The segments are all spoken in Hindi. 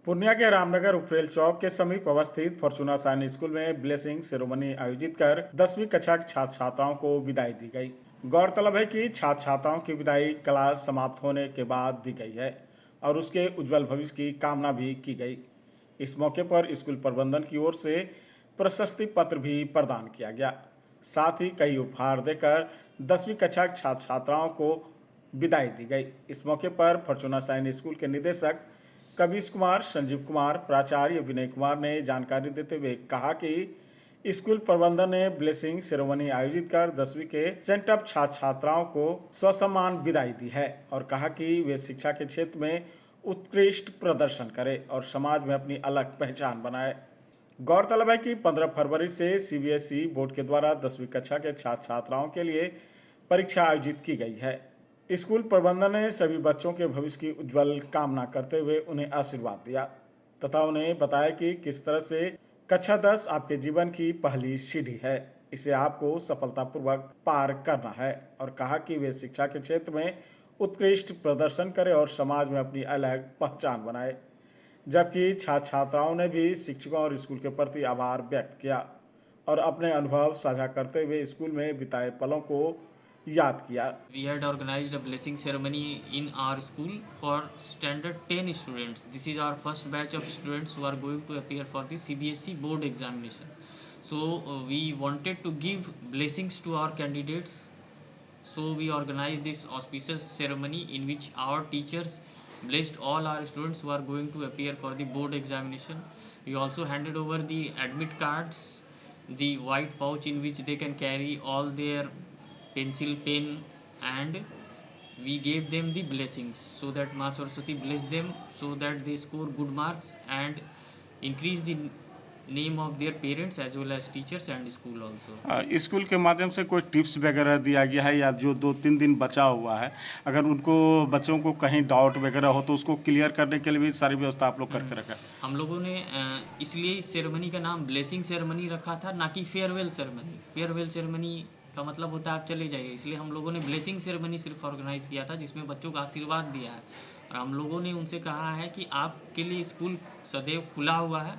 पूर्णिया के रामनगर उपरेल चौक के समीप अवस्थित फॉर्चूना साइंस स्कूल में ब्लेसिंग सेरेमनी आयोजित कर 10वीं कक्षा के छात्र छात्राओं को विदाई दी गई। गौरतलब है कि छात्र छात्राओं की विदाई क्लास समाप्त होने के बाद दी गई है और उसके उज्जवल भविष्य की कामना भी की गई। इस मौके पर स्कूल प्रबंधन की ओर से प्रशस्ति पत्र भी प्रदान किया गया। साथ ही कई उपहार देकर 10वीं कक्षा के छात्र छात्राओं को विदाई दी गई। इस मौके पर फॉर्चूना साइंस स्कूल के निदेशक कबीश कुमार, संजीव कुमार, प्राचार्य विनय कुमार ने जानकारी देते हुए कहा कि स्कूल प्रबंधन ने ब्लेसिंग सेरेमनी आयोजित कर 10वीं के सेंटअप छात्र छात्राओं को ससम्मान विदाई दी है और कहा कि वे शिक्षा के क्षेत्र में उत्कृष्ट प्रदर्शन करें और समाज में अपनी अलग पहचान बनाए। गौरतलब है कि 15 फरवरी से सीबीएसई बोर्ड के द्वारा 10वीं कक्षा के छात्र छात्राओं के लिए परीक्षा आयोजित की गई है। स्कूल प्रबंधन ने सभी बच्चों के भविष्य की उज्जवल कामना करते हुए उन्हें आशीर्वाद दिया तथा उन्हें बताया कि किस तरह से कक्षा 10 आपके जीवन की पहली सीढ़ी है, इसे आपको सफलतापूर्वक पार करना है और कहा कि वे शिक्षा के क्षेत्र में उत्कृष्ट प्रदर्शन करें और समाज में अपनी अलग पहचान बनाए। जबकि छात्र छात्राओं ने भी शिक्षकों और स्कूल के प्रति आभार व्यक्त किया और अपने अनुभव साझा करते हुए स्कूल में बिताए पलों को याद किया। We had organized a blessing ceremony in our school for standard 10 students. This is our first batch of students who are going to appear for the CBSE board examination. So we wanted to give blessings to our candidates. So we organized this auspicious ceremony in which our teachers blessed all our students who are going to appear for the board examination. We also handed over the admit cards, the white pouch in which they can carry all their pencil, pen, and we gave them the blessings so that Ma Saraswati blessed them so that they score good marks and increase the name of their parents as well as teachers and school also. School के माध्यम से कोई टिप्स वगैरह दिया गया है या जो 2-3 दिन बचा हुआ है, अगर उनको बच्चों को कहीं डाउट वगैरह हो तो उसको क्लियर करने के लिए भी सारी व्यवस्था आप लोग करके रखा है? हम लोगों ने इसलिए इस सेरेमनी का नाम ब्लेसिंग सेरेमनी रखा था, ना कि फेयरवेल सेरेमनी। फेयरवेल सेरेमनी का मतलब होता है आप चले जाइए, इसलिए हम लोगों ने ब्लेसिंग सेरेमनी सिर्फ ऑर्गेनाइज किया था जिसमें बच्चों का आशीर्वाद दिया है और हम लोगों ने उनसे कहा है कि आपके लिए स्कूल सदैव खुला हुआ है।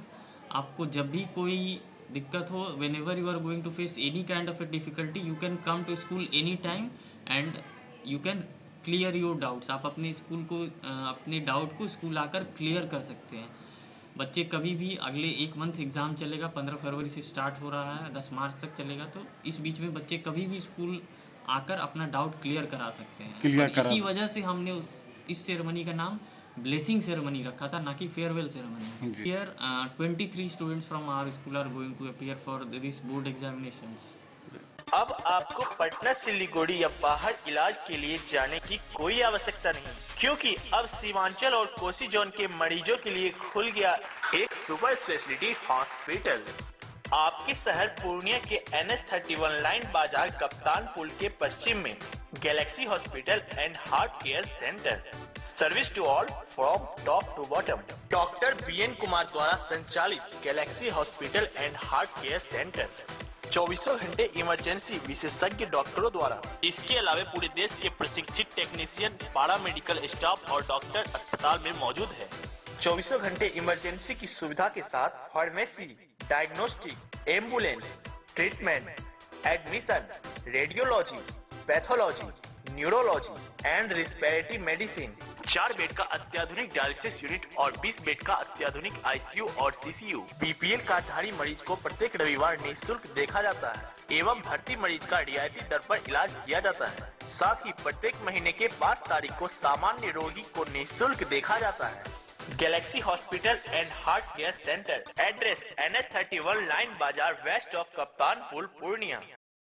आपको जब भी कोई दिक्कत हो, whenever you are going to face any kind of a difficulty, you can come to school any time and you can clear your doubts. आप अपने स्कूल को अपने डाउट को स्कूल आकर क्लियर कर सकते हैं। बच्चे कभी भी अगले 1 मंथ एग्ज़ाम चलेगा, 15 फरवरी से स्टार्ट हो रहा है, 10 मार्च तक चलेगा, तो इस बीच में बच्चे कभी भी स्कूल आकर अपना डाउट क्लियर करा सकते हैं। इसी वजह से हमने इस सेरेमनी का नाम ब्लेसिंग सेरेमनी रखा था, ना कि farewell ceremony. Here 23 students from our school are going to appear for this board examinations. अब आपको पटना, सिलीगुड़ी या बाहर इलाज के लिए जाने की कोई आवश्यकता नहीं, क्योंकि अब सीमांचल और कोसी जोन के मरीजों के लिए खुल गया एक सुपर स्पेशलिटी हॉस्पिटल। आपके शहर पूर्णिया के NH31 लाइन बाजार कप्तान पुल के पश्चिम में Galaxy Hospital and Heart Care Centre. Service to all from top to bottom. Doctor BN Kumar द्वारा संचालित Galaxy Hospital and Heart Care Centre 24 घंटे इमरजेंसी विशेषज्ञ डॉक्टरों द्वारा। इसके अलावा पूरे देश के प्रशिक्षित टेक्नीशियन, पैरा मेडिकल स्टाफ और डॉक्टर अस्पताल में मौजूद है। 24 घंटे इमरजेंसी की सुविधा के साथ pharmacy, diagnostic, ambulance, treatment, admission, radiology, pathology, neurology and respiratory medicine. 4 bed का अत्याधुनिक डायलिसिस यूनिट और 20 बेड का अत्याधुनिक ICU और CCU। BPL कार्डधारी मरीज को प्रत्येक रविवार निःशुल्क देखा जाता है एवं भर्ती मरीज का रियायती दर पर इलाज किया जाता है। साथ ही प्रत्येक महीने के 5 तारीख को सामान्य रोगी को निःशुल्क देखा जाता है। Galaxy Hospital and Heart Care centre, address NH31 line बाजार वेस्ट ऑफ कप्तान पुल, पूर्णिया।